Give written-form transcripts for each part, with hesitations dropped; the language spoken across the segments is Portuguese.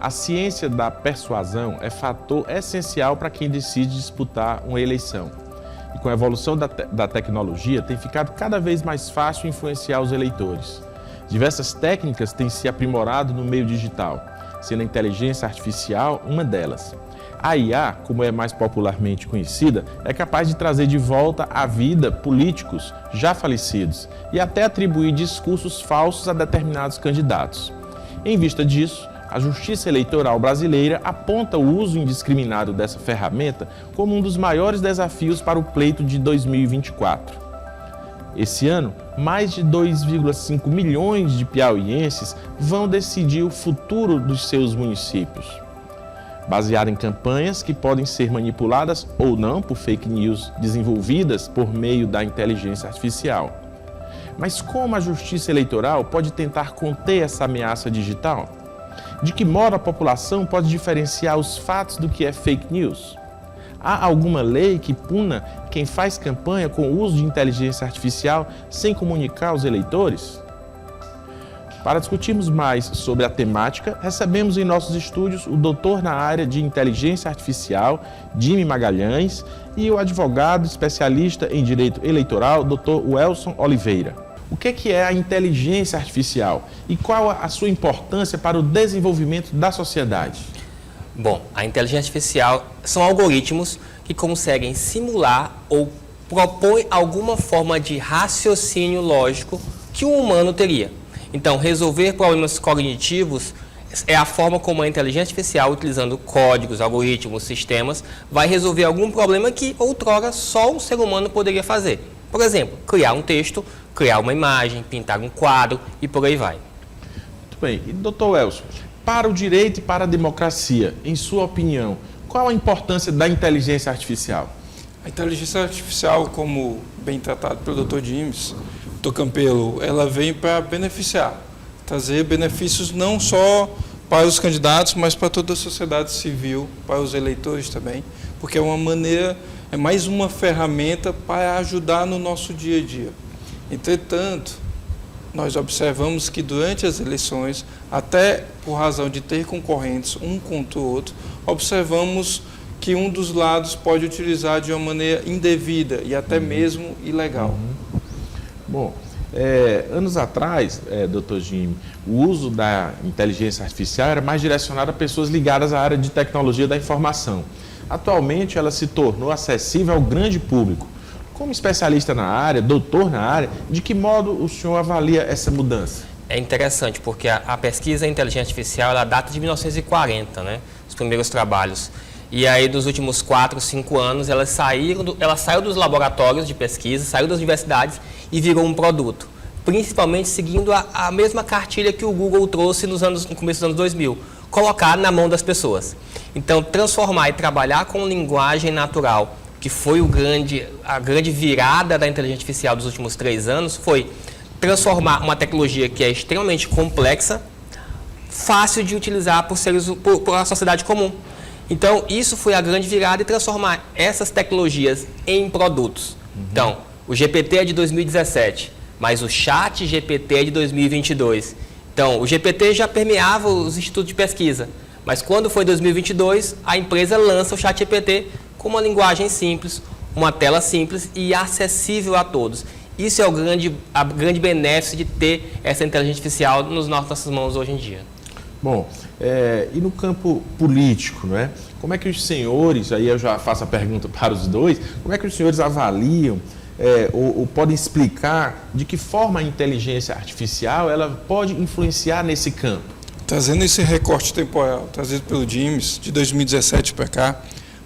A ciência da persuasão é fator essencial para quem decide disputar uma eleição. E com a evolução da tecnologia, tem ficado cada vez mais fácil influenciar os eleitores. Diversas técnicas têm se aprimorado no meio digital, sendo a inteligência artificial uma delas. A IA, como é mais popularmente conhecida, é capaz de trazer de volta à vida políticos já falecidos e até atribuir discursos falsos a determinados candidatos. Em vista disso, a Justiça Eleitoral brasileira aponta o uso indiscriminado dessa ferramenta como um dos maiores desafios para o pleito de 2024. Esse ano, mais de 2,5 milhões de piauienses vão decidir o futuro dos seus municípios, baseado em campanhas que podem ser manipuladas ou não por fake news desenvolvidas por meio da inteligência artificial. Mas como a Justiça Eleitoral pode tentar conter essa ameaça digital? De que modo a população pode diferenciar os fatos do que é fake news? Há alguma lei que puna quem faz campanha com o uso de inteligência artificial sem comunicar aos eleitores? Para discutirmos mais sobre a temática, recebemos em nossos estúdios o doutor na área de inteligência artificial, Jimmy Magalhães, e o advogado especialista em direito eleitoral, Dr. Welson Oliveira. O que é a inteligência artificial e qual a sua importância para o desenvolvimento da sociedade? Bom, a inteligência artificial são algoritmos que conseguem simular ou propõem alguma forma de raciocínio lógico que um humano teria. Então, resolver problemas cognitivos é a forma como a inteligência artificial, utilizando códigos, algoritmos, sistemas, vai resolver algum problema que outrora só um ser humano poderia fazer. Por exemplo, criar um texto, criar uma imagem, pintar um quadro e por aí vai. Muito bem. E, Dr. Welson, para o direito e para a democracia, em sua opinião, qual a importância da inteligência artificial? A inteligência artificial, como bem tratado pelo Dr. James, Dr. Campelo, ela vem para beneficiar, trazer benefícios não só para os candidatos, mas para toda a sociedade civil, para os eleitores também, porque é uma maneira, é mais uma ferramenta para ajudar no nosso dia a dia. Entretanto, nós observamos que durante as eleições, até por razão de ter concorrentes um contra o outro, observamos que um dos lados pode utilizar de uma maneira indevida e até mesmo ilegal. Bom, anos atrás, Dr. Jimmy, o uso da inteligência artificial era mais direcionado a pessoas ligadas à área de tecnologia da informação. Atualmente, ela se tornou acessível ao grande público. Como especialista na área, doutor na área, de que modo o senhor avalia essa mudança? É interessante, porque a pesquisa em inteligência artificial ela data de 1940, né? Os primeiros trabalhos. E aí, dos últimos 4, 5 anos, ela saiu dos laboratórios de pesquisa, saiu das universidades e virou um produto. Principalmente seguindo a mesma cartilha que o Google trouxe no começo dos anos 2000, colocar na mão das pessoas. Então, transformar e trabalhar com linguagem natural, que foi a grande virada da inteligência artificial dos últimos 3 anos, foi transformar uma tecnologia que é extremamente complexa, fácil de utilizar por a sociedade comum. Então, isso foi a grande virada e transformar essas tecnologias em produtos. Então, o GPT é de 2017, mas o Chat GPT é de 2022. Então, o GPT já permeava os institutos de pesquisa, mas quando foi 2022, a empresa lança o Chat GPT com uma linguagem simples, uma tela simples e acessível a todos. Isso é a grande benefício de ter essa inteligência artificial nas nossas mãos hoje em dia. Bom, e no campo político, né? Como é que os senhores, aí eu já faço a pergunta para os dois, como é que os senhores avaliam ou podem explicar de que forma a inteligência artificial ela pode influenciar nesse campo? Trazendo esse recorte temporal, trazido pelo James, de 2017 para cá,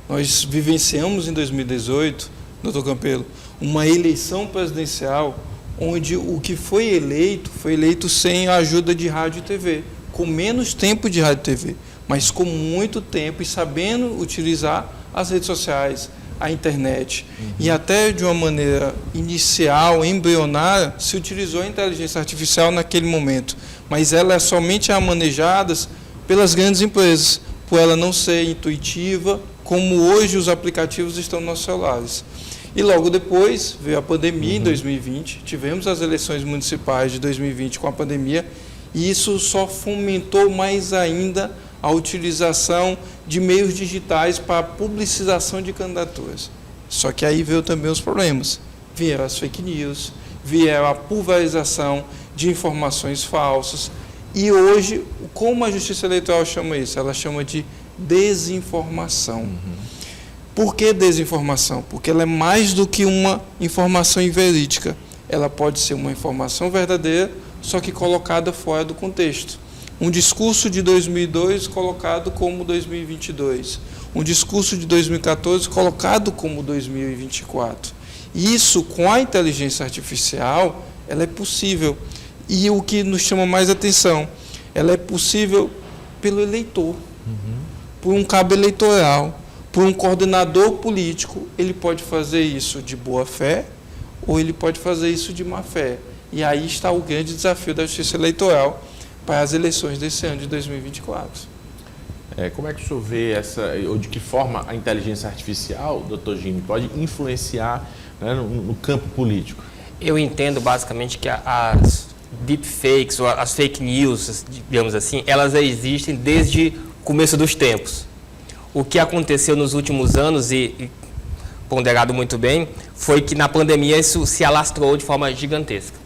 nós vivenciamos em 2018, Dr. Campelo, uma eleição presidencial onde o que foi eleito sem a ajuda de rádio e TV, com menos tempo de rádio e TV, mas com muito tempo e sabendo utilizar as redes sociais, a internet. E até de uma maneira inicial, embrionária, se utilizou a inteligência artificial naquele momento, mas ela é somente manejada pelas grandes empresas, por ela não ser intuitiva, como hoje os aplicativos estão nos nossos celulares. E logo depois veio a pandemia em 2020, tivemos as eleições municipais de 2020 com a pandemia, e isso só fomentou mais ainda a utilização de meios digitais para a publicização de candidaturas. Só que aí veio também os problemas. Vieram as fake news, vieram a pulverização de informações falsas. E hoje, como a Justiça Eleitoral chama isso? Ela chama de desinformação. Por que desinformação? Porque ela é mais do que uma informação inverídica. Ela pode ser uma informação verdadeira, só que colocada fora do contexto. Um discurso de 2002 colocado como 2022. Um discurso de 2014 colocado como 2024. Isso, com a inteligência artificial, ela é possível. E o que nos chama mais atenção, ela é possível pelo eleitor, por um cabo eleitoral, por um coordenador político. Ele pode fazer isso de boa fé ou ele pode fazer isso de má fé. E aí está o grande desafio da Justiça Eleitoral para as eleições desse ano de 2024. Como é que o senhor vê ou de que forma a inteligência artificial, doutor Jimmy, pode influenciar, né, no campo político? Eu entendo basicamente que as deepfakes, ou as fake news, digamos assim, elas existem desde o começo dos tempos. O que aconteceu nos últimos anos, e ponderado muito bem, foi que na pandemia isso se alastrou de forma gigantesca.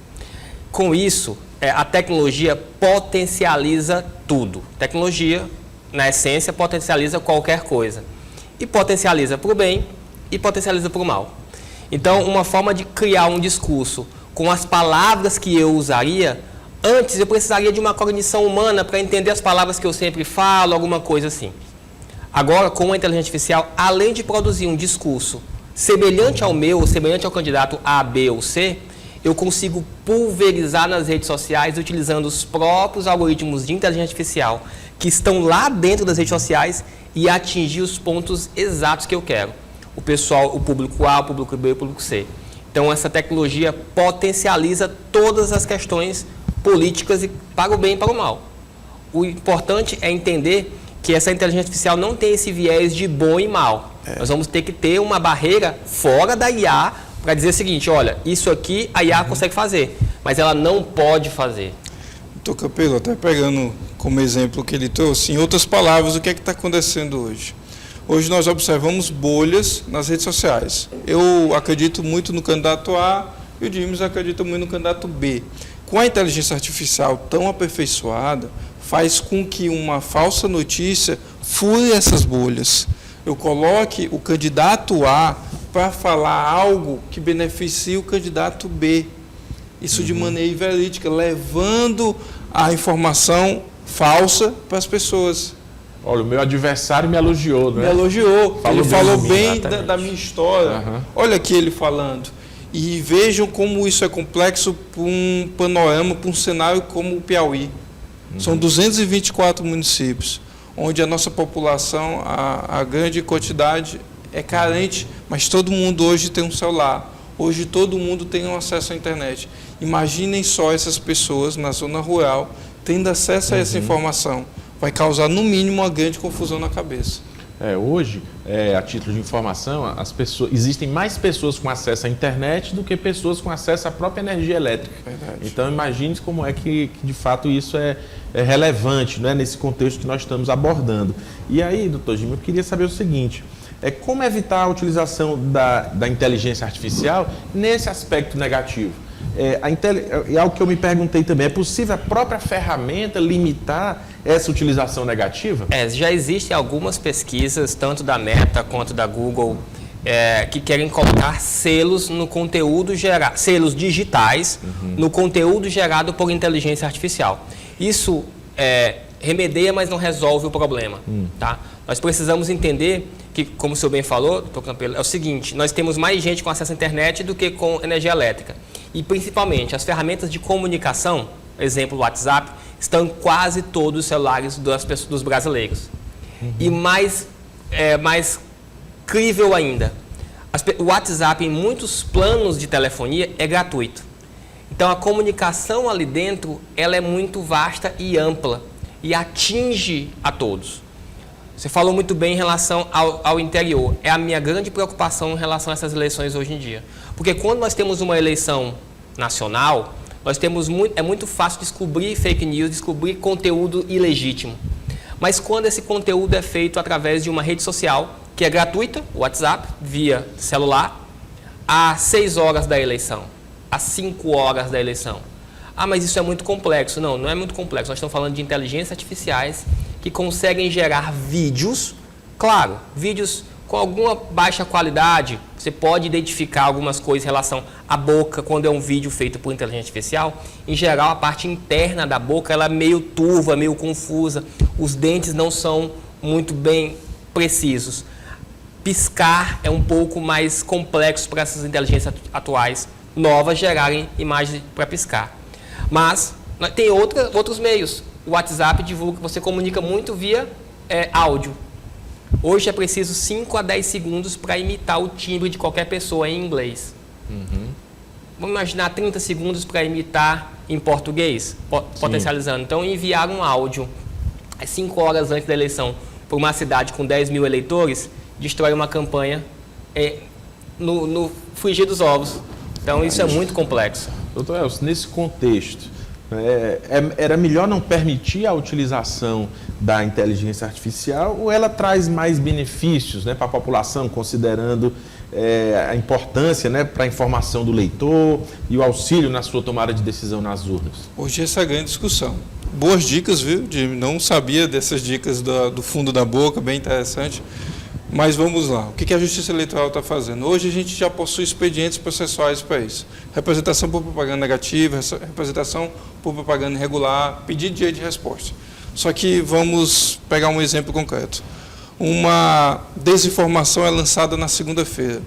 Com isso, a tecnologia potencializa tudo. Tecnologia, na essência, potencializa qualquer coisa. E potencializa para o bem e potencializa para o mal. Então, uma forma de criar um discurso com as palavras que eu usaria, antes eu precisaria de uma cognição humana para entender as palavras que eu sempre falo, alguma coisa assim. Agora, com a inteligência artificial, além de produzir um discurso semelhante ao meu, ou semelhante ao candidato A, B ou C, eu consigo pulverizar nas redes sociais utilizando os próprios algoritmos de inteligência artificial que estão lá dentro das redes sociais e atingir os pontos exatos que eu quero. O pessoal, o público A, o público B e o público C. Então, essa tecnologia potencializa todas as questões políticas para o bem e para o mal. O importante é entender que essa inteligência artificial não tem esse viés de bom e mal. Nós vamos ter que ter uma barreira fora da IA para dizer o seguinte, olha, isso aqui a IA consegue fazer, mas ela não pode fazer. Doutor Campelo, até pegando como exemplo que ele trouxe, em outras palavras, o que é que está acontecendo hoje? Hoje nós observamos bolhas nas redes sociais. Eu acredito muito no candidato A e o James acredita muito no candidato B. Com a inteligência artificial tão aperfeiçoada, faz com que uma falsa notícia fure essas bolhas. Eu coloque o candidato A para falar algo que beneficie o candidato B. Isso de maneira inverídica, levando a informação falsa para as pessoas. Olha, o meu adversário me elogiou, né? Me elogiou. Ele falou bem da minha história. Olha aqui ele falando. E vejam como isso é complexo para um panorama, para um cenário como o Piauí. São 224 municípios, onde a nossa população, a grande quantidade é carente, mas todo mundo hoje tem um celular. Hoje todo mundo tem um acesso à internet. Imaginem só essas pessoas na zona rural tendo acesso a essa informação. Vai causar, no mínimo, uma grande confusão na cabeça. Hoje, a título de informação, existem mais pessoas com acesso à internet do que pessoas com acesso à própria energia elétrica. Verdade. Então, imagine como é que de fato, isso é relevante, né, nesse contexto que nós estamos abordando. E aí, doutor Jimmy, eu queria saber o seguinte, como evitar a utilização da inteligência artificial nesse aspecto negativo? É algo que eu me perguntei também, é possível a própria ferramenta limitar essa utilização negativa? Já existem algumas pesquisas, tanto da Meta quanto da Google, que querem colocar selos no conteúdo gerado, selos digitais no conteúdo gerado por inteligência artificial. Isso remedia, mas não resolve o problema. Tá? Nós precisamos entender que, como o senhor bem falou, doutor Campelo, é o seguinte, nós temos mais gente com acesso à internet do que com energia elétrica. E, principalmente, as ferramentas de comunicação, exemplo, o WhatsApp, estão em quase todos os celulares dos brasileiros. E mais crível ainda, o WhatsApp, em muitos planos de telefonia, é gratuito. Então, a comunicação ali dentro, ela é muito vasta e ampla e atinge a todos. Você falou muito bem em relação ao interior. É a minha grande preocupação em relação a essas eleições hoje em dia. Porque quando nós temos uma eleição nacional, é muito fácil descobrir fake news, descobrir conteúdo ilegítimo. Mas quando esse conteúdo é feito através de uma rede social, que é gratuita, o WhatsApp, via celular, às 6 horas da eleição, às 5 horas da eleição. Ah, mas isso é muito complexo. Não, não é muito complexo. Nós estamos falando de inteligências artificiais que conseguem gerar vídeos, claro, vídeos com alguma baixa qualidade. Você pode identificar algumas coisas em relação à boca quando é um vídeo feito por inteligência artificial. Em geral, a parte interna da boca ela é meio turva, meio confusa. Os dentes não são muito bem precisos. Piscar é um pouco mais complexo para essas inteligências atuais novas gerarem imagens para piscar. Mas tem outros meios. O WhatsApp divulga, você comunica muito via áudio. Hoje é preciso 5 a 10 segundos para imitar o timbre de qualquer pessoa em inglês. Vamos imaginar 30 segundos para imitar em português, potencializando. Então, enviar um áudio 5 horas antes da eleição para uma cidade com 10 mil eleitores, destrói uma campanha no frigir dos ovos. Então, isso é muito complexo. Doutor Elcio, nesse contexto, era melhor não permitir a utilização da inteligência artificial ou ela traz mais benefícios, né, para a população, considerando a importância, né, para a informação do leitor e o auxílio na sua tomada de decisão nas urnas? Hoje essa é a grande discussão. Boas dicas, viu, Jimmy? Não sabia dessas dicas do fundo da boca, bem interessante. Mas vamos lá, o que a Justiça Eleitoral está fazendo? Hoje a gente já possui expedientes processuais para isso. Representação por propaganda negativa, representação por propaganda irregular, pedido de dia de resposta. Só que vamos pegar um exemplo concreto. Uma desinformação é lançada na segunda-feira.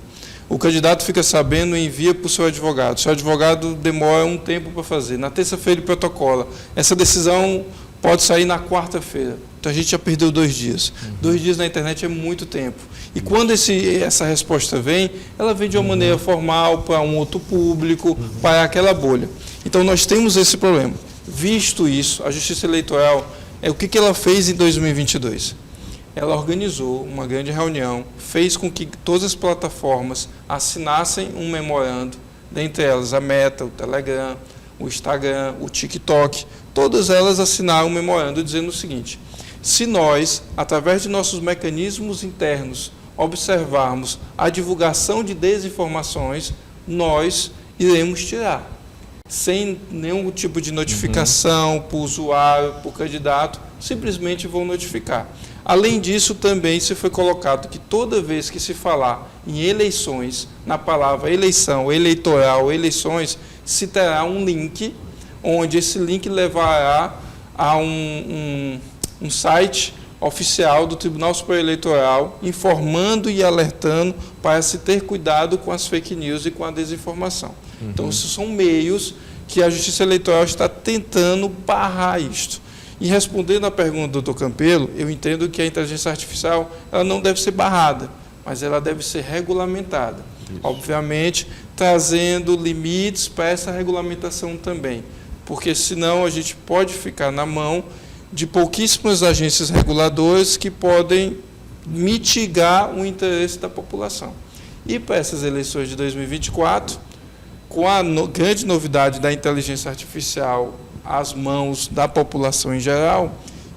O candidato fica sabendo e envia para o seu advogado. O seu advogado demora um tempo para fazer. Na terça-feira ele protocola. Essa decisão pode sair na quarta-feira. Então a gente já perdeu 2 dias. 2 dias na internet é muito tempo. E quando essa resposta vem, ela vem de uma maneira formal para um outro público, para aquela bolha. Então nós temos esse problema. Visto isso, a Justiça Eleitoral, o que ela fez em 2022? Ela organizou uma grande reunião, fez com que todas as plataformas assinassem um memorando, dentre elas a Meta, o Telegram, o Instagram, o TikTok, todas elas assinaram um memorando dizendo o seguinte: se nós, através de nossos mecanismos internos, observarmos a divulgação de desinformações, nós iremos tirar, sem nenhum tipo de notificação para o usuário, para o candidato, simplesmente vão notificar. Além disso, também se foi colocado que toda vez que se falar em eleições, na palavra eleição, eleitoral, eleições, se terá um link, onde esse link levará a um site oficial do Tribunal Superior Eleitoral, informando e alertando para se ter cuidado com as fake news e com a desinformação. Então, esses são meios que a Justiça Eleitoral está tentando barrar isto. E respondendo à pergunta do doutor Campelo, eu entendo que a inteligência artificial ela não deve ser barrada, mas ela deve ser regulamentada. Isso. Obviamente, trazendo limites para essa regulamentação também, porque senão a gente pode ficar na mão de pouquíssimas agências reguladoras que podem mitigar o interesse da população. E para essas eleições de 2024, com a grande novidade da inteligência artificial às mãos da população em geral,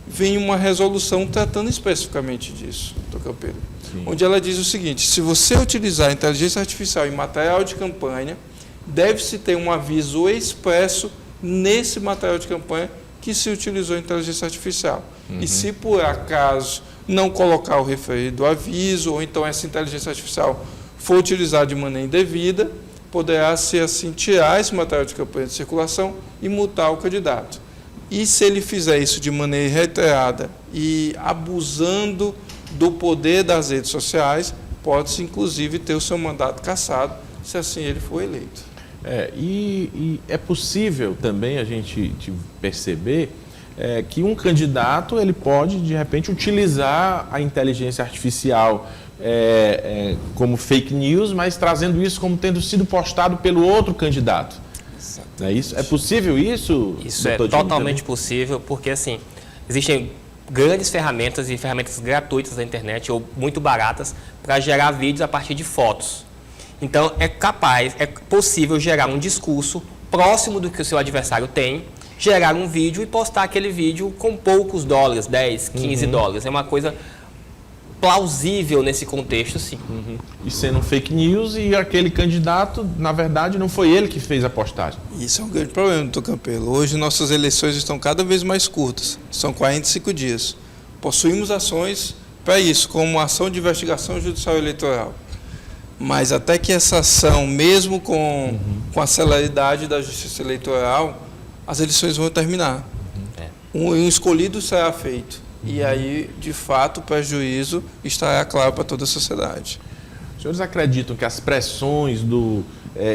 vem uma resolução tratando especificamente disso, doutor Campelo, onde ela diz o seguinte: se você utilizar a inteligência artificial em material de campanha, deve-se ter um aviso expresso nesse material de campanha que se utilizou a inteligência artificial. E se por acaso não colocar o referido aviso, ou então essa inteligência artificial for utilizada de maneira indevida, poderá-se assim tirar esse material de campanha de circulação e multar o candidato. E se ele fizer isso de maneira reiterada e abusando do poder das redes sociais, pode-se inclusive ter o seu mandato cassado, se assim ele for eleito. E é possível também a gente perceber que um candidato ele pode, de repente, utilizar a inteligência artificial como fake news, mas trazendo isso como tendo sido postado pelo outro candidato. É isso? É possível isso? Isso é totalmente possível, porque assim, existem grandes ferramentas e ferramentas gratuitas da internet ou muito baratas para gerar vídeos a partir de fotos. Então é possível gerar um discurso próximo do que o seu adversário tem gerar um vídeo e postar aquele vídeo com poucos dólares, 10, 15 dólares. É uma coisa plausível nesse contexto, sim. E sendo fake news, e aquele candidato, na verdade, não foi ele que fez a postagem. Isso é um grande problema, doutor Campelo. Hoje nossas eleições estão cada vez mais curtas, são 45 dias. Possuímos ações para isso, como ação de investigação judicial eleitoral. Mas até que essa ação, mesmo com a celeridade da justiça eleitoral, as eleições vão terminar. Um escolhido será feito. E aí, de fato, o prejuízo estará claro para toda a sociedade. Os senhores acreditam que as pressões,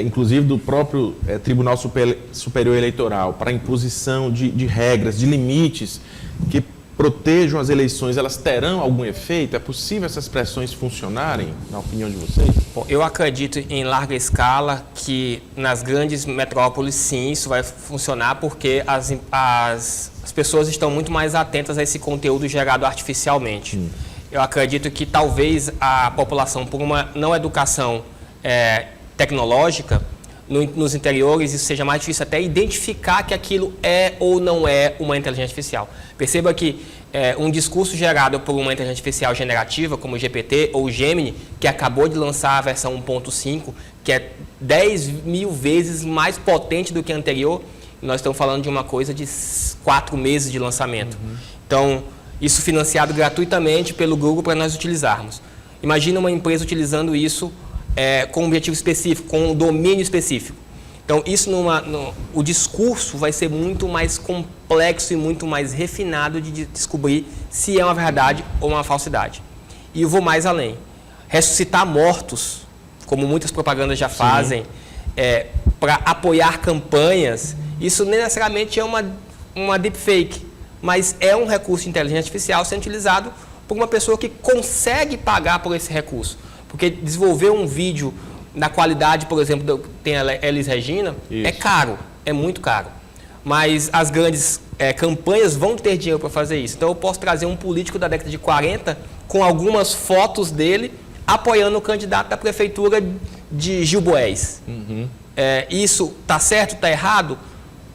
inclusive do próprio Tribunal Superior Eleitoral, para a imposição de regras, de limites que protejam as eleições, elas terão algum efeito? É possível essas pressões funcionarem, na opinião de vocês? Bom, eu acredito em larga escala que nas grandes metrópoles, sim, isso vai funcionar, porque as pessoas estão muito mais atentas a esse conteúdo gerado artificialmente. Eu acredito que talvez a população, por uma não educação tecnológica, nos interiores, isso seja mais difícil até identificar que aquilo é ou não é uma inteligência artificial. Perceba que um discurso gerado por uma inteligência artificial generativa, como o GPT ou o Gemini, que acabou de lançar a versão 1.5, que é 10.000 vezes mais potente do que a anterior, nós estamos falando de uma coisa de 4 meses de lançamento. Então, isso financiado gratuitamente pelo Google para nós utilizarmos. Imagina uma empresa utilizando isso com um objetivo específico, com um domínio específico. Então, isso o discurso vai ser muito mais complexo e muito mais refinado de descobrir se é uma verdade ou uma falsidade. E eu vou mais além. Ressuscitar mortos, como muitas propagandas já fazem, para apoiar campanhas, isso nem necessariamente é uma deepfake, mas é um recurso de inteligência artificial sendo utilizado por uma pessoa que consegue pagar por esse recurso. Porque desenvolver um vídeo na qualidade, por exemplo, tem a Elis Regina, é caro, é muito caro. Mas as grandes campanhas vão ter dinheiro para fazer isso. Então eu posso trazer um político da década de 40 com algumas fotos dele apoiando o candidato da prefeitura de Gilboés. Isso está certo, está errado?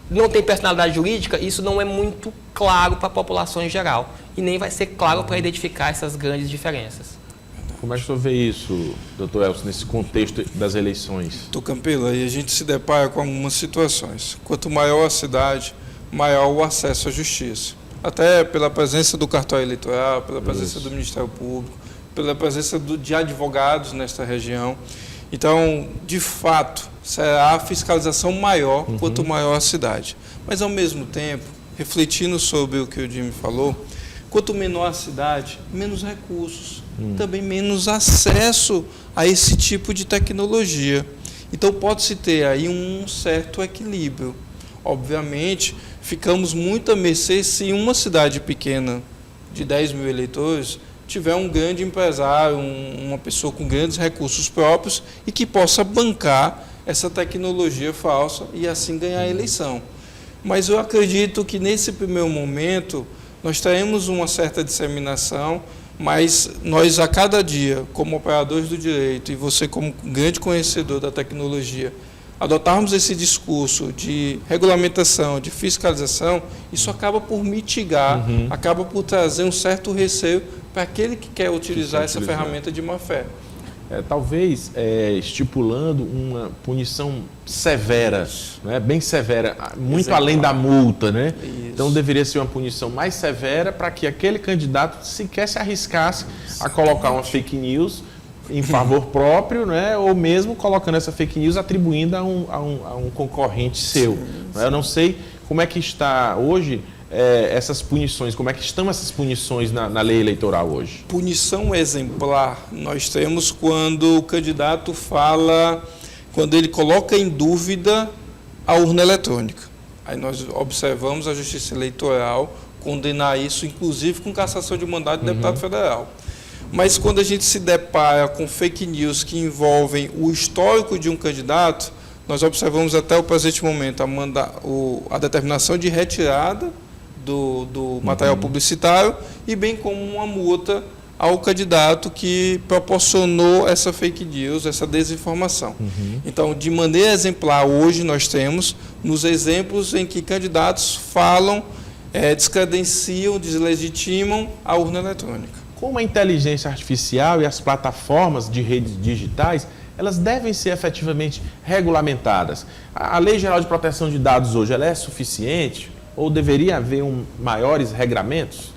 Não tem personalidade jurídica? Isso não é muito claro para a população em geral. E nem vai ser claro para identificar essas grandes diferenças. Como é que o senhor vê isso, doutor Elcio, nesse contexto das eleições? Doutor Campelo, aí a gente se depara com algumas situações. Quanto maior a cidade, maior o acesso à justiça. Até pela presença do cartório eleitoral, pela presença do Ministério Público, pela presença de advogados nesta região. Então, de fato, será a fiscalização maior quanto maior a cidade. Mas, ao mesmo tempo, refletindo sobre o que o Jimmy falou, quanto menor a cidade, menos recursos, também menos acesso a esse tipo de tecnologia. Então, pode-se ter aí um certo equilíbrio. Obviamente, ficamos muito a mercê se uma cidade pequena de 10 mil eleitores tiver um grande empresário, uma pessoa com grandes recursos próprios e que possa bancar essa tecnologia falsa e assim ganhar a eleição. Mas eu acredito que nesse primeiro momento nós teremos uma certa disseminação, mas nós a cada dia, como operadores do direito e você como grande conhecedor da tecnologia, adotarmos esse discurso de regulamentação, de fiscalização, isso acaba por mitigar, acaba por trazer um certo receio para aquele que quer utilizar essa ferramenta de má fé. Talvez estipulando uma punição severa, né? Bem severa, muito além da multa, né? Então deveria ser uma punição mais severa para que aquele candidato sequer se arriscasse a colocar uma fake news em favor próprio, né? Ou mesmo colocando essa fake news atribuindo a um concorrente seu. Né? Eu não sei como é que está hoje essas punições, como é que estão essas punições na lei eleitoral hoje? Punição exemplar nós temos quando o candidato quando ele coloca em dúvida a urna eletrônica. Aí nós observamos a Justiça Eleitoral condenar isso, inclusive com cassação de mandato de deputado federal. Mas quando a gente se depara com fake news que envolvem o histórico de um candidato, nós observamos até o presente momento a determinação de retirada do material publicitário e bem como uma multa ao candidato que proporcionou essa fake news, essa desinformação. Então, de maneira exemplar, hoje nós temos nos exemplos em que candidatos falam, descredenciam, deslegitimam a urna eletrônica. Como a inteligência artificial e as plataformas de redes digitais, elas devem ser efetivamente regulamentadas. A Lei Geral de Proteção de Dados hoje, ela é suficiente ou deveria haver maiores regramentos?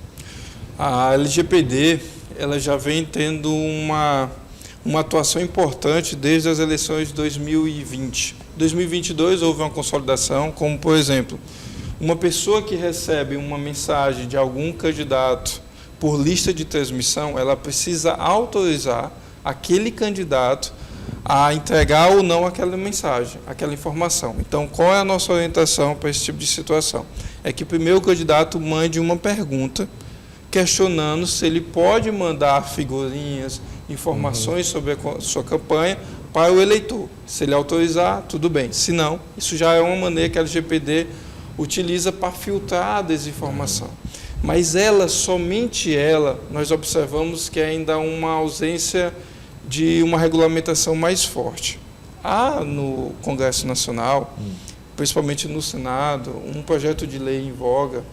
A LGPD, ela já vem tendo uma atuação importante desde as eleições de 2020. Em 2022 houve uma consolidação, como por exemplo, uma pessoa que recebe uma mensagem de algum candidato por lista de transmissão, ela precisa autorizar aquele candidato a entregar ou não aquela mensagem, aquela informação. Então, qual é a nossa orientação para esse tipo de situação? É que primeiro o candidato mande uma pergunta questionando se ele pode mandar figurinhas, informações sobre a sua campanha para o eleitor. Se ele autorizar, tudo bem. Se não, isso já é uma maneira que a LGPD utiliza para filtrar a desinformação. Mas somente ela, nós observamos que ainda há uma ausência de uma regulamentação mais forte. Há no Congresso Nacional, principalmente no Senado, um projeto de lei em voga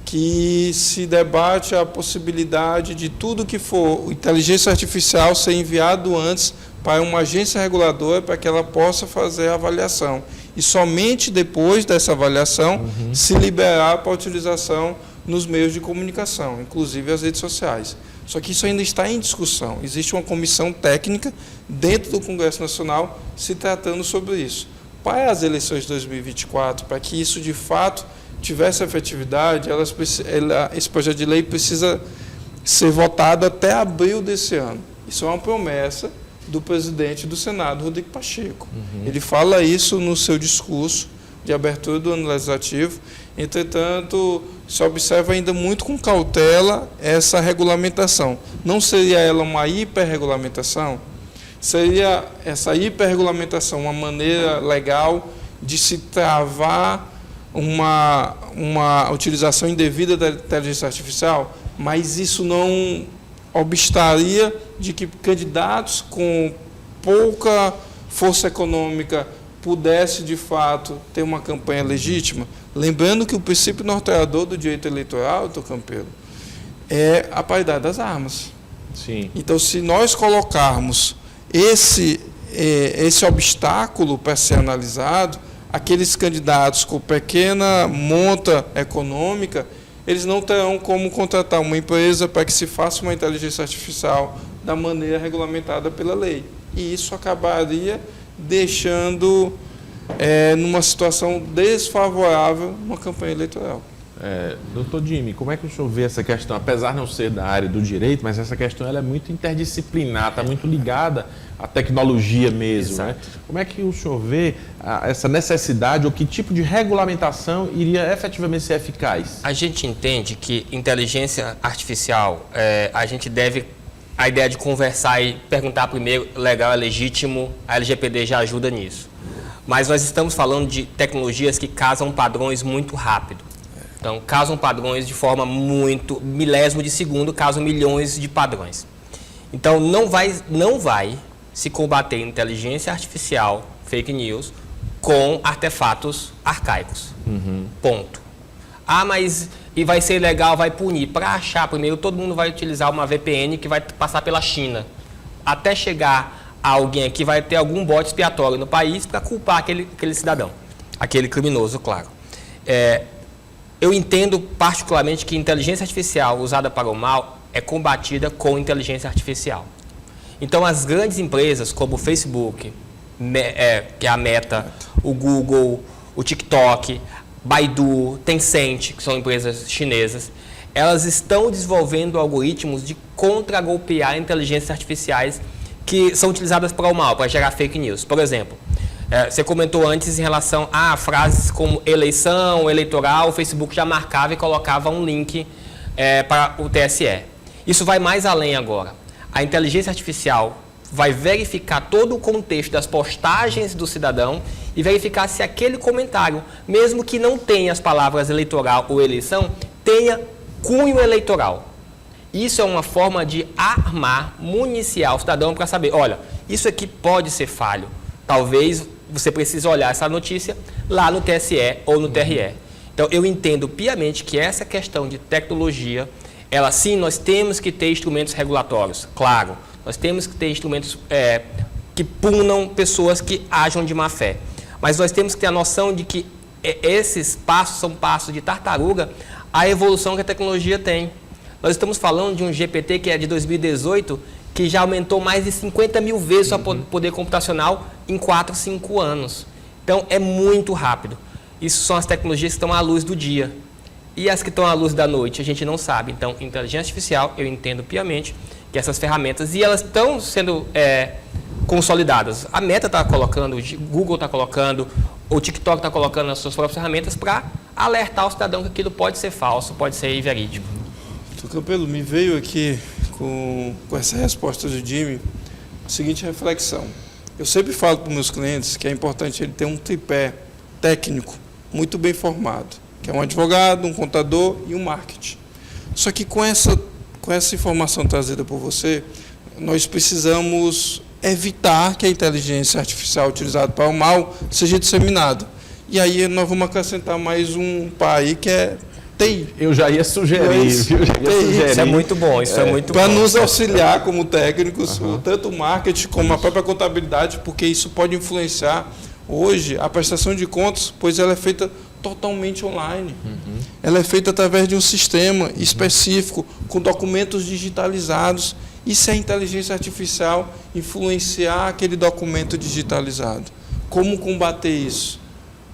que se debate a possibilidade de tudo que for inteligência artificial ser enviado antes para uma agência reguladora para que ela possa fazer a avaliação. E somente depois dessa avaliação se liberar para a utilização nos meios de comunicação, inclusive as redes sociais. Só que isso ainda está em discussão. Existe uma comissão técnica dentro do Congresso Nacional se tratando sobre isso. Para as eleições de 2024, para que isso de fato tivesse efetividade, esse projeto de lei precisa ser votado até abril desse ano. Isso é uma promessa do presidente do Senado, Rodrigo Pacheco. Ele fala isso no seu discurso de abertura do ano legislativo. Entretanto, se observa ainda muito com cautela essa regulamentação. Não seria ela uma hiperregulamentação? Seria essa hiperregulamentação uma maneira legal de se travar uma utilização indevida da inteligência artificial? Mas isso não obstaria de que candidatos com pouca força econômica pudesse, de fato, ter uma campanha legítima? Lembrando que o princípio norteador do direito eleitoral, doutor Campelo, é a paridade das armas. Sim. Então, se nós colocarmos esse obstáculo para ser analisado, aqueles candidatos com pequena monta econômica, eles não terão como contratar uma empresa para que se faça uma inteligência artificial da maneira regulamentada pela lei. E isso acabaria deixando numa situação desfavorável uma campanha eleitoral. Doutor Jimmy, como é que o senhor vê essa questão? Apesar de não ser da área do direito, mas essa questão ela é muito interdisciplinar, está muito ligada à tecnologia mesmo. Né? Como é que o senhor vê essa necessidade ou que tipo de regulamentação iria efetivamente ser eficaz? A gente entende que inteligência artificial, a ideia de conversar e perguntar primeiro, legal, é legítimo, a LGPD já ajuda nisso. Mas nós estamos falando de tecnologias que casam padrões muito rápido. Então, casam padrões de forma muito, milésimo de segundo, casam milhões de padrões. Então, não vai se combater inteligência artificial, fake news, com artefatos arcaicos. Ponto. Mas e vai ser legal, vai punir. Para achar, primeiro, todo mundo vai utilizar uma VPN que vai passar pela China. Até chegar a alguém aqui, vai ter algum bode expiatório no país para culpar aquele cidadão, aquele criminoso, claro. Eu entendo particularmente que inteligência artificial usada para o mal é combatida com inteligência artificial. Então, as grandes empresas como o Facebook, que é a Meta, o Google, o TikTok, Baidu, Tencent, que são empresas chinesas, elas estão desenvolvendo algoritmos de contra-golpear inteligências artificiais que são utilizadas para o mal, para gerar fake news. Por exemplo, você comentou antes em relação a frases como eleição, eleitoral, o Facebook já marcava e colocava um link para o TSE. Isso vai mais além agora. A inteligência artificial vai verificar todo o contexto das postagens do cidadão e verificar se aquele comentário, mesmo que não tenha as palavras eleitoral ou eleição, tenha cunho eleitoral. Isso é uma forma de armar, municiar o cidadão para saber, olha, isso aqui pode ser falho. Talvez você precise olhar essa notícia lá no TSE ou no TRE. Então, eu entendo piamente que essa questão de tecnologia, ela sim, nós temos que ter instrumentos regulatórios, claro. Nós temos que ter instrumentos que punam pessoas que ajam de má fé. Mas nós temos que ter a noção de que esses passos são passos de tartaruga à evolução que a tecnologia tem. Nós estamos falando de um GPT que é de 2018, que já aumentou mais de 50 mil vezes o poder computacional em 4, 5 anos. Então, é muito rápido. Isso são as tecnologias que estão à luz do dia. E as que estão à luz da noite, a gente não sabe. Então, inteligência artificial, eu entendo piamente que essas ferramentas, e elas estão sendo consolidadas. A Meta está colocando, o Google está colocando, o TikTok está colocando as suas próprias ferramentas para alertar o cidadão que aquilo pode ser falso, pode ser inverídico. Doutor Campelo, me veio aqui com essa resposta do Jimmy a seguinte reflexão. Eu sempre falo para os meus clientes que é importante ele ter um tripé técnico muito bem formado, que é um advogado, um contador e um marketing. Só que com essa informação trazida por você, nós precisamos evitar que a inteligência artificial utilizada para o mal seja disseminada. E aí nós vamos acrescentar mais um par aí que é TI. Eu já ia sugerir, Isso é muito bom, isso é muito bom. Para nos auxiliar como técnicos, tanto o marketing como a própria contabilidade, porque isso pode influenciar hoje a prestação de contas, pois ela é feita totalmente online. Ela é feita através de um sistema específico, com documentos digitalizados. E se a inteligência artificial influenciar aquele documento digitalizado? Como combater isso?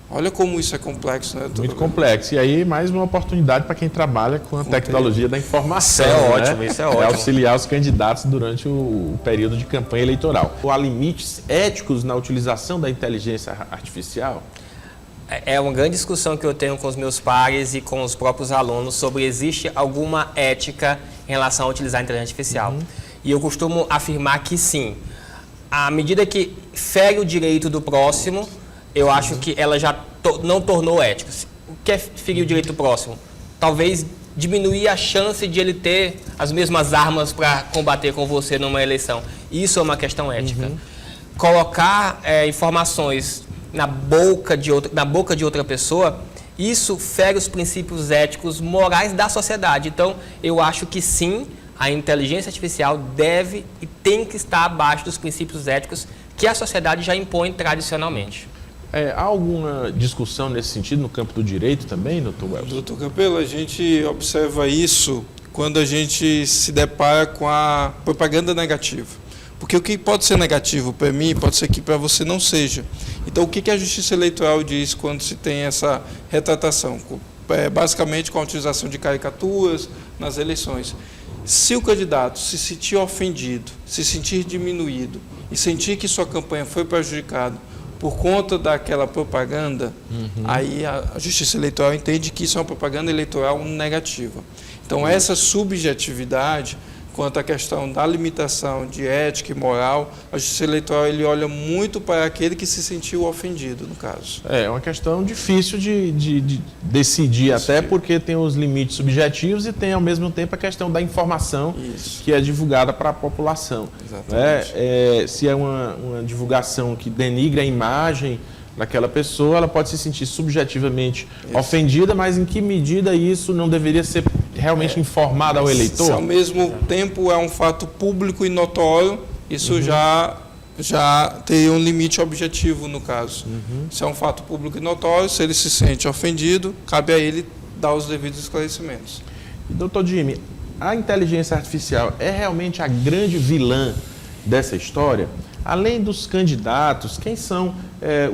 Olha como isso é complexo, né? Muito complexo. E aí, mais uma oportunidade para quem trabalha com a tecnologia da informação. Isso é né? ótimo, isso é ótimo. Auxiliar os candidatos durante o período de campanha eleitoral. Há limites éticos na utilização da inteligência artificial? É uma grande discussão que eu tenho com os meus pares e com os próprios alunos sobre existe alguma ética em relação a utilizar a inteligência artificial. E eu costumo afirmar que sim. À medida que fere o direito do próximo, eu acho que ela já não tornou ético. O que é ferir o direito do próximo? Talvez diminuir a chance de ele ter as mesmas armas para combater com você numa eleição. Isso é uma questão ética. Colocar informações na boca de outra pessoa, isso fere os princípios éticos, morais da sociedade. Então, eu acho que sim, a inteligência artificial deve e tem que estar abaixo dos princípios éticos que a sociedade já impõe tradicionalmente. Há alguma discussão nesse sentido no campo do direito também, doutor Welson? Doutor Campelo, a gente observa isso quando a gente se depara com a propaganda negativa. Porque o que pode ser negativo para mim, pode ser que para você não seja. Então, o que a Justiça Eleitoral diz quando se tem essa retratação? Basicamente, com a utilização de caricaturas nas eleições. Se o candidato se sentir ofendido, se sentir diminuído e sentir que sua campanha foi prejudicada por conta daquela propaganda, aí a Justiça Eleitoral entende que isso é uma propaganda eleitoral negativa. Então, essa subjetividade, quanto à questão da limitação de ética e moral, a Justiça Eleitoral ele olha muito para aquele que se sentiu ofendido, no caso. É uma questão difícil de decidir, até porque tem os limites subjetivos e tem, ao mesmo tempo, a questão da informação que é divulgada para a população. Exatamente. Se é uma divulgação que denigre a imagem daquela pessoa, ela pode se sentir subjetivamente ofendida, mas em que medida isso não deveria ser realmente informado ao eleitor? Se ao mesmo tempo é um fato público e notório, isso já teria um limite objetivo no caso. Se é um fato público e notório, se ele se sente ofendido, cabe a ele dar os devidos esclarecimentos. Doutor Jimmy, a inteligência artificial é realmente a grande vilã dessa história? Além dos candidatos, quem são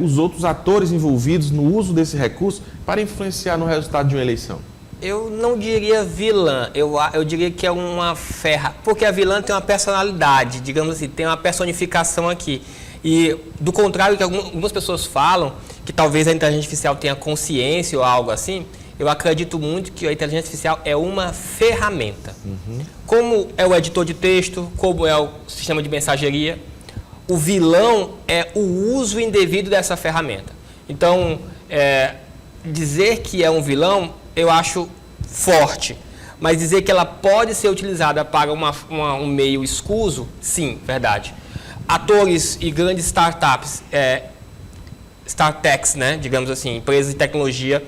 os outros atores envolvidos no uso desse recurso para influenciar no resultado de uma eleição? Eu não diria vilã, eu diria que é uma ferra, porque a vilã tem uma personalidade, digamos assim, tem uma personificação aqui. E do contrário que algumas pessoas falam, que talvez a inteligência artificial tenha consciência ou algo assim, eu acredito muito que a inteligência artificial é uma ferramenta. Como é o editor de texto, como é o sistema de mensageria, o vilão é o uso indevido dessa ferramenta. Então, dizer que é um vilão, eu acho forte, Mas dizer que ela pode ser utilizada para um meio escuso, sim, verdade. Atores e grandes startups, startups, né, digamos assim, empresas de tecnologia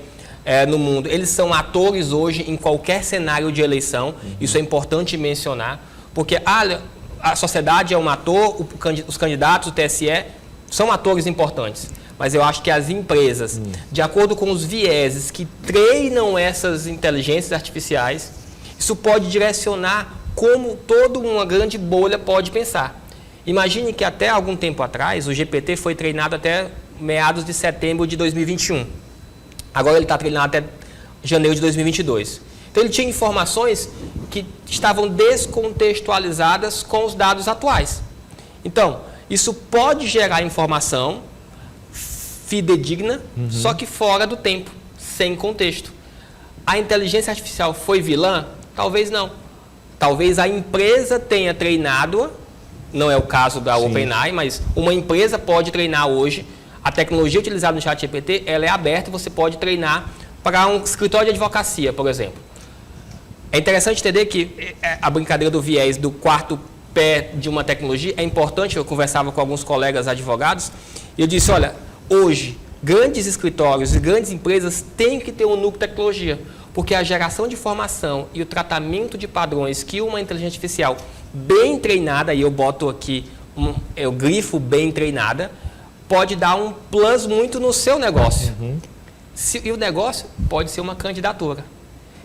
no mundo, eles são atores hoje em qualquer cenário de eleição. Isso é importante mencionar, porque a sociedade é um ator, os candidatos, o TSE, são atores importantes. Mas eu acho que as empresas, de acordo com os vieses que treinam essas inteligências artificiais, isso pode direcionar como toda uma grande bolha pode pensar. Imagine que até algum tempo atrás, o GPT foi treinado até meados de setembro de 2021. Agora ele está treinado até janeiro de 2022. Então ele tinha informações que estavam descontextualizadas com os dados atuais. Então, isso pode gerar informação fidedigna, só que fora do tempo, sem contexto. A inteligência artificial foi vilã? Talvez não. Talvez a empresa tenha treinado-a, não é o caso da OpenAI, mas uma empresa pode treinar hoje. A tecnologia utilizada no ChatGPT, ela é aberta e você pode treinar para um escritório de advocacia, por exemplo. É interessante entender que a brincadeira do viés do quarto pé de uma tecnologia é importante. Eu conversava com alguns colegas advogados e eu disse, olha, hoje, grandes escritórios e grandes empresas têm que ter um núcleo de tecnologia, porque a geração de informação e o tratamento de padrões que uma inteligência artificial bem treinada, e eu boto aqui, eu grifo bem treinada, pode dar um plus muito no seu negócio. E o negócio pode ser uma candidatura.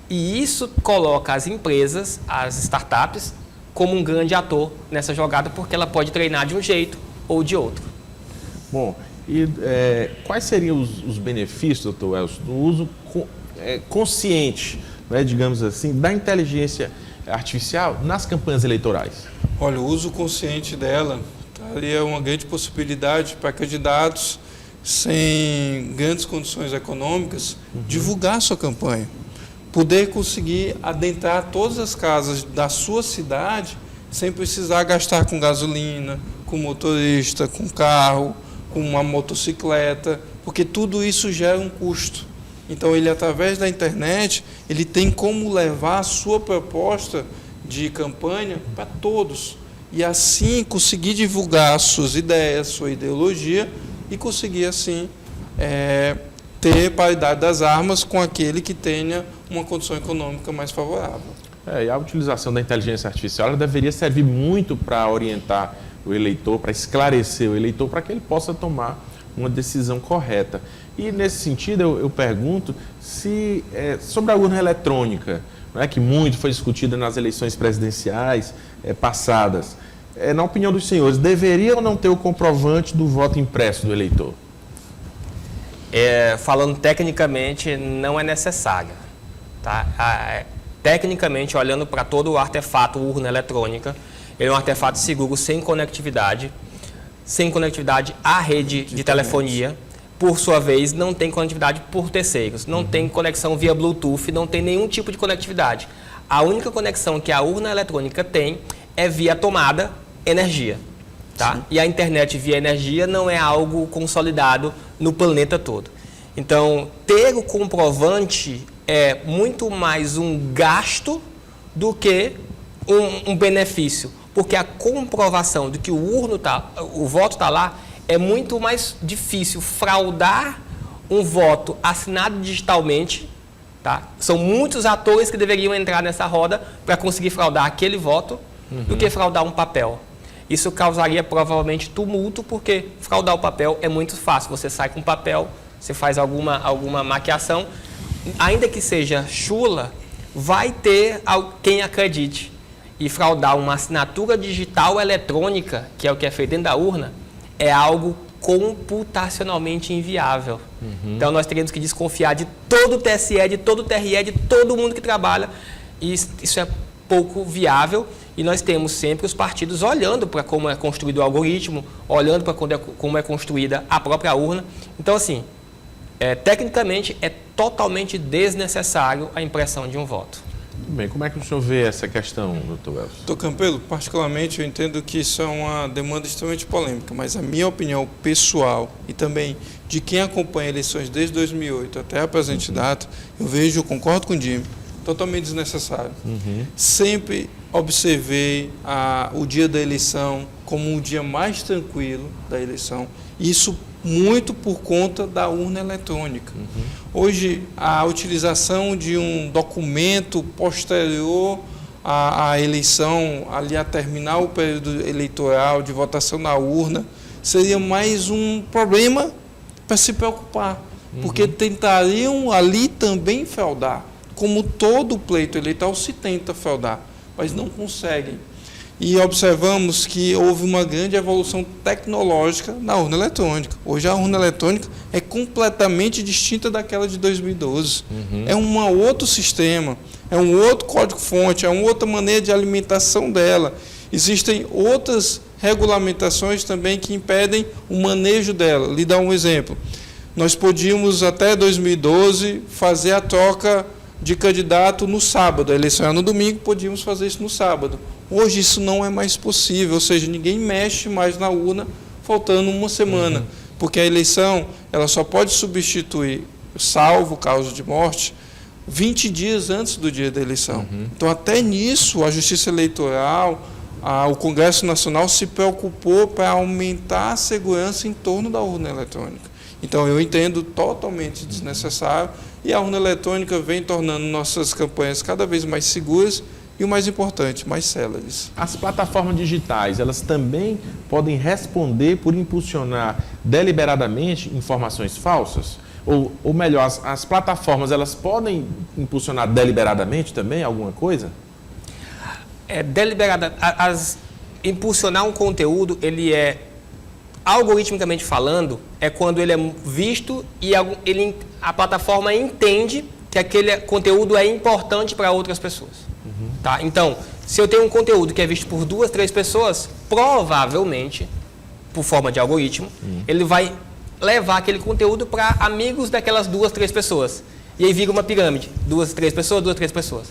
E isso coloca as empresas, as startups, como um grande ator nessa jogada, porque ela pode treinar de um jeito ou de outro. Bom, e quais seriam os benefícios, doutor Elcio, do uso consciente, né, digamos assim, da inteligência artificial nas campanhas eleitorais? Olha, o uso consciente dela daria uma grande possibilidade para candidatos sem grandes condições econômicas divulgar sua campanha. Poder conseguir adentrar todas as casas da sua cidade sem precisar gastar com gasolina, com motorista, com carro, com uma motocicleta, porque tudo isso gera um custo. Então, ele, através da internet, ele tem como levar a sua proposta de campanha para todos. E assim conseguir divulgar suas ideias, sua ideologia e conseguir assim ter paridade das armas com aquele que tenha uma condição econômica mais favorável. E a utilização da inteligência artificial ela deveria servir muito para orientar o eleitor, para esclarecer o eleitor, para que ele possa tomar uma decisão correta. E nesse sentido eu pergunto se sobre a urna eletrônica, não é, que muito foi discutida nas eleições presidenciais passadas, na opinião dos senhores, deveria ou não ter o comprovante do voto impresso do eleitor? Falando tecnicamente, não é necessário. Tá? Tecnicamente, olhando para todo o artefato urna eletrônica, ele é um artefato seguro, sem conectividade à rede de telefonia. Por sua vez, não tem conectividade por terceiros, não tem conexão via Bluetooth, não tem nenhum tipo de conectividade. A única conexão que a urna eletrônica tem é via tomada, energia. Tá? E a internet via energia não é algo consolidado no planeta todo. Então, ter o comprovante é muito mais um gasto do que um benefício. Porque a comprovação de que o voto está lá é muito mais difícil. Fraudar um voto assinado digitalmente, tá? São muitos atores que deveriam entrar nessa roda para conseguir fraudar aquele voto do que fraudar um papel. Isso causaria provavelmente tumulto, porque fraudar o papel é muito fácil. Você sai com papel, você faz alguma maquiação, ainda que seja chula, vai ter quem acredite. E fraudar uma assinatura digital eletrônica, que é o que é feito dentro da urna, é algo computacionalmente inviável. Então nós teríamos que desconfiar de todo o TSE, de todo o TRE, de todo mundo que trabalha. E isso é pouco viável. E nós temos sempre os partidos olhando para como é construído o algoritmo, olhando para como é construída a própria urna. Então, assim, tecnicamente é totalmente desnecessário a impressão de um voto. Bem, como é que o senhor vê essa questão, doutor Elcio? Doutor Campelo, particularmente eu entendo que isso é uma demanda extremamente polêmica, mas a minha opinião pessoal e também de quem acompanha eleições desde 2008 até a presente data, eu concordo com o Jimmy, totalmente desnecessário. Sempre observei o dia da eleição como um dia mais tranquilo da eleição. Isso muito por conta da urna eletrônica. Hoje, a utilização de um documento posterior à eleição, ali a terminar o período eleitoral de votação na urna, seria mais um problema para se preocupar, porque tentariam ali também fraudar, como todo pleito eleitoral se tenta fraudar, mas não conseguem. E observamos que houve uma grande evolução tecnológica na urna eletrônica. Hoje a urna eletrônica é completamente distinta daquela de 2012. É um outro sistema, é um outro código-fonte, é uma outra maneira de alimentação dela. Existem outras regulamentações também que impedem o manejo dela. Lhe dar um exemplo. Nós podíamos, até 2012, fazer a troca de candidato no sábado. A eleição era no domingo, podíamos fazer isso no sábado. Hoje isso não é mais possível, ou seja, ninguém mexe mais na urna faltando uma semana, porque a eleição ela só pode substituir, salvo caso de morte, 20 dias antes do dia da eleição. Então, até nisso, a Justiça Eleitoral, o Congresso Nacional se preocupou para aumentar a segurança em torno da urna eletrônica. Então, eu entendo totalmente desnecessário e a urna eletrônica vem tornando nossas campanhas cada vez mais seguras e, o mais importante, mais céleres. As plataformas digitais, elas também podem responder por impulsionar deliberadamente informações falsas? Ou melhor, as plataformas, elas podem impulsionar deliberadamente também alguma coisa? Impulsionar um conteúdo, ele é, algoritmicamente falando, é quando ele é visto e a plataforma entende que aquele conteúdo é importante para outras pessoas. Tá? Então, se eu tenho um conteúdo que é visto por 2, 3 pessoas, provavelmente, por forma de algoritmo, ele vai levar aquele conteúdo para amigos daquelas 2, 3 pessoas. E aí vira uma pirâmide. 2, 3 pessoas, 2, 3 pessoas.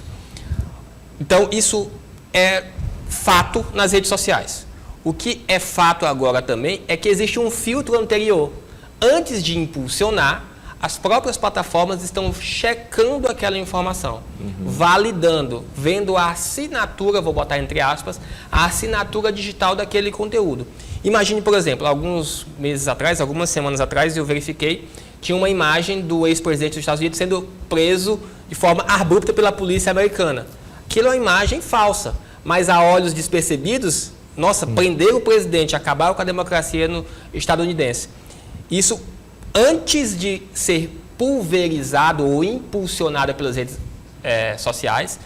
Então, isso é fato nas redes sociais. O que é fato agora também é que existe um filtro anterior. Antes de impulsionar, as próprias plataformas estão checando aquela informação, validando, vendo a assinatura, vou botar entre aspas, a assinatura digital daquele conteúdo. Imagine, por exemplo, alguns meses atrás, algumas semanas atrás, eu verifiquei, tinha uma imagem do ex-presidente dos Estados Unidos sendo preso de forma abrupta pela polícia americana. Aquilo é uma imagem falsa, mas a olhos despercebidos, prenderam o presidente, acabaram com a democracia no estadunidense. Isso, antes de ser pulverizado ou impulsionado pelas redes sociais,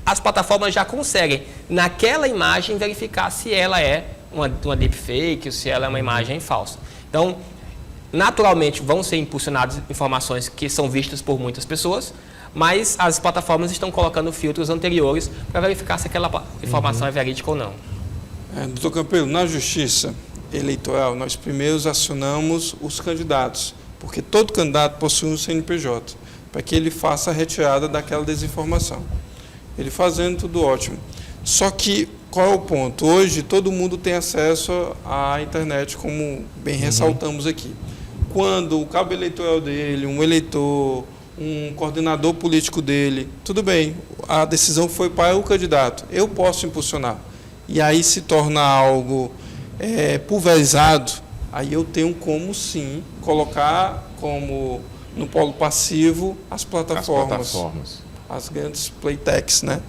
as plataformas já conseguem, naquela imagem, verificar se ela é uma deepfake ou se ela é uma imagem falsa. Então, naturalmente, vão ser impulsionadas informações que são vistas por muitas pessoas, mas as plataformas estão colocando filtros anteriores para verificar se aquela informação é verídica ou não. Doutor Campelo, na Justiça Eleitoral, nós primeiro acionamos os candidatos, porque todo candidato possui um CNPJ, para que ele faça a retirada daquela desinformação. Ele fazendo tudo ótimo. Só que, qual é o ponto? Hoje, todo mundo tem acesso à internet, como bem ressaltamos aqui. Quando o cabo eleitoral dele, um eleitor, um coordenador político dele, tudo bem, a decisão foi para o candidato, eu posso impulsionar. E aí se torna algo pulverizado, aí eu tenho como sim colocar como no polo passivo as plataformas. As grandes playtechs, né?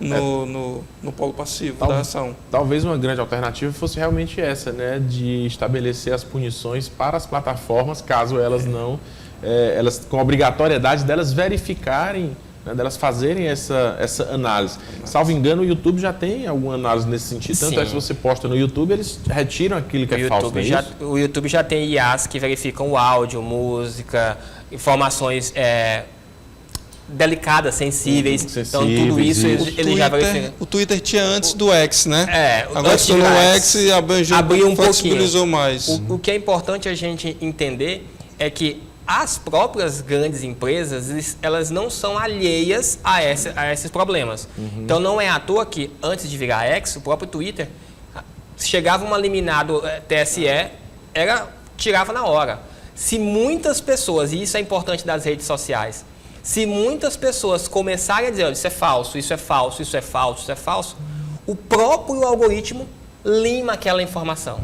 No polo passivo da ação. Talvez uma grande alternativa fosse realmente essa, né? De estabelecer as punições para as plataformas, caso elas não, elas com a obrigatoriedade delas verificarem, né, delas fazerem essa análise. Salvo engano, o YouTube já tem alguma análise nesse sentido. Tanto é que se você posta no YouTube, eles retiram aquilo que é falso. O YouTube já tem IAs que verificam o áudio, música, informações delicadas, sensíveis. Então, tudo isso ele já verifica. O Twitter tinha antes do X, né? Agora antes do no X e abriu flexibilizou mais. O que é importante a gente entender é que as próprias grandes empresas, elas não são alheias a esses problemas. Então, não é à toa que, antes de virar X, o próprio Twitter, chegava uma liminar do TSE, tirava na hora. Se muitas pessoas, e isso é importante das redes sociais, Se muitas pessoas começarem a dizer, olha, isso é falso, isso é falso, isso é falso, isso é falso, o próprio algoritmo lima aquela informação.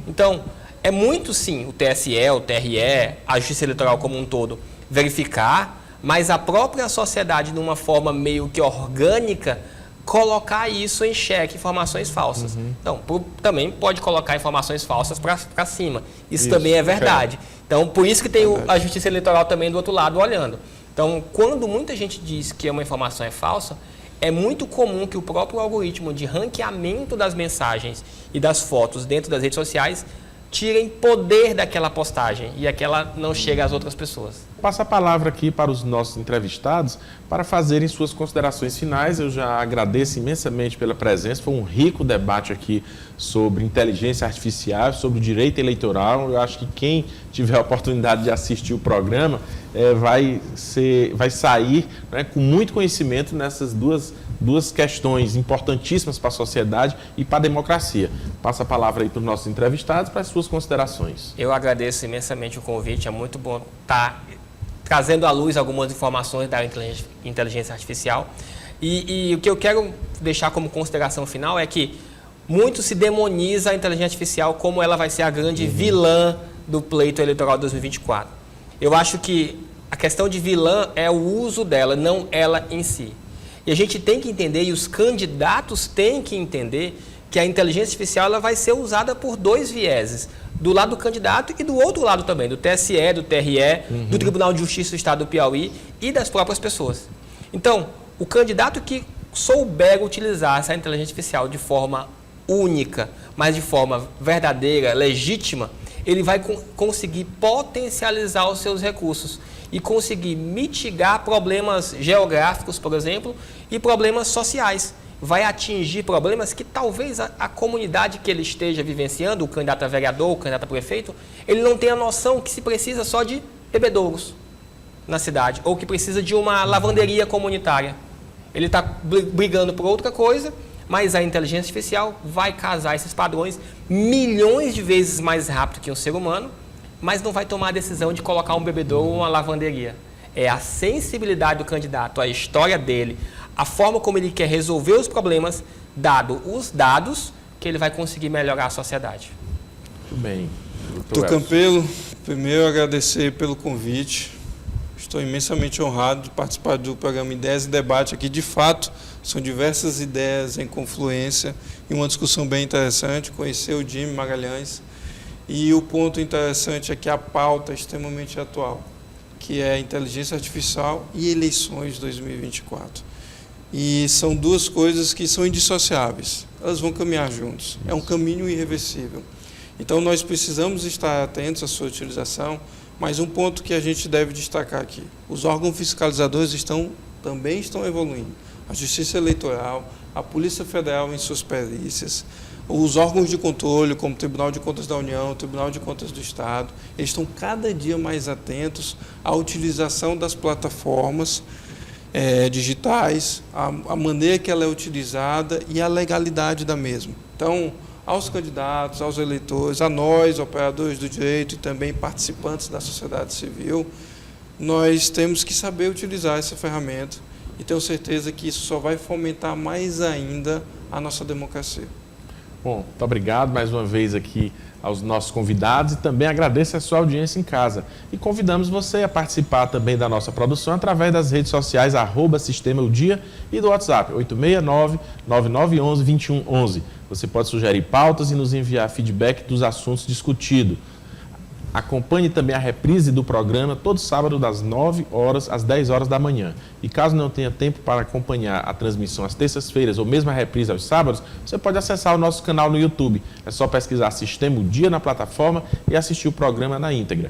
Então, é muito sim o TSE, o TRE, a Justiça Eleitoral como um todo, verificar, mas a própria sociedade, de uma forma meio que orgânica, colocar isso em xeque, informações falsas. Então, também pode colocar informações falsas para cima. Isso também é verdade. Então, por isso que tem a Justiça Eleitoral também do outro lado olhando. Então, quando muita gente diz que uma informação é falsa, é muito comum que o próprio algoritmo de ranqueamento das mensagens e das fotos dentro das redes sociais tirem poder daquela postagem e aquela não chega às outras pessoas. Passo a palavra aqui para os nossos entrevistados para fazerem suas considerações finais. Eu já agradeço imensamente pela presença. Foi um rico debate aqui sobre inteligência artificial, sobre o direito eleitoral. Eu acho que quem tiver a oportunidade de assistir o programa vai sair, né, com muito conhecimento nessas duas questões importantíssimas para a sociedade e para a democracia. Passo a palavra aí para os nossos entrevistados para as suas considerações. Eu agradeço imensamente o convite. É muito bom estar trazendo à luz algumas informações da inteligência artificial. E o que eu quero deixar como consideração final é que muito se demoniza a inteligência artificial como ela vai ser a grande vilã do pleito eleitoral de 2024. Eu acho que a questão de vilã é o uso dela, não ela em si. E a gente tem que entender, e os candidatos têm que entender, que a inteligência artificial ela vai ser usada por dois vieses, do lado do candidato e do outro lado também, do TSE, do TRE, do Tribunal de Justiça do Estado do Piauí e das próprias pessoas. Então, o candidato que souber utilizar essa inteligência artificial de forma única, mas de forma verdadeira, legítima, ele vai conseguir potencializar os seus recursos e conseguir mitigar problemas geográficos, por exemplo, e problemas sociais. Vai atingir problemas que talvez a comunidade que ele esteja vivenciando, o candidato a vereador, o candidato a prefeito, ele não tenha noção que se precisa só de bebedouros na cidade, ou que precisa de uma lavanderia comunitária. Ele está brigando por outra coisa, mas a inteligência artificial vai casar esses padrões milhões de vezes mais rápido que um ser humano, mas não vai tomar a decisão de colocar um bebedouro ou uma lavanderia. É a sensibilidade do candidato, a história dele, a forma como ele quer resolver os problemas, dado os dados, que ele vai conseguir melhorar a sociedade. Muito bem. Doutor Campelo, primeiro agradecer pelo convite. Estou imensamente honrado de participar do programa Ideias em Debate aqui. De fato, são diversas ideias em confluência e uma discussão bem interessante. Conhecer o Jimmy Magalhães. E o ponto interessante é que a pauta é extremamente atual, que é inteligência artificial e eleições 2024. E são duas coisas que são indissociáveis. Elas vão caminhar juntos. É um caminho irreversível. Então, nós precisamos estar atentos à sua utilização, mas um ponto que a gente deve destacar aqui. Os órgãos fiscalizadores também estão evoluindo. A Justiça Eleitoral, a Polícia Federal em suas perícias, os órgãos de controle, como o Tribunal de Contas da União, o Tribunal de Contas do Estado, eles estão cada dia mais atentos à utilização das plataformas digitais, a maneira que ela é utilizada e a legalidade da mesma. Então, aos candidatos, aos eleitores, a nós, operadores do direito e também participantes da sociedade civil, nós temos que saber utilizar essa ferramenta e tenho certeza que isso só vai fomentar mais ainda a nossa democracia. Bom, muito obrigado mais uma vez aqui aos nossos convidados e também agradeço a sua audiência em casa. E convidamos você a participar também da nossa produção através das redes sociais @Sistema O Dia e do WhatsApp 869-9911-2111. Você pode sugerir pautas e nos enviar feedback dos assuntos discutidos. Acompanhe também a reprise do programa todo sábado das 9 horas às 10 horas da manhã. E caso não tenha tempo para acompanhar a transmissão às terças-feiras ou mesmo a reprise aos sábados, você pode acessar o nosso canal no YouTube. É só pesquisar Sistema O Dia na plataforma e assistir o programa na íntegra.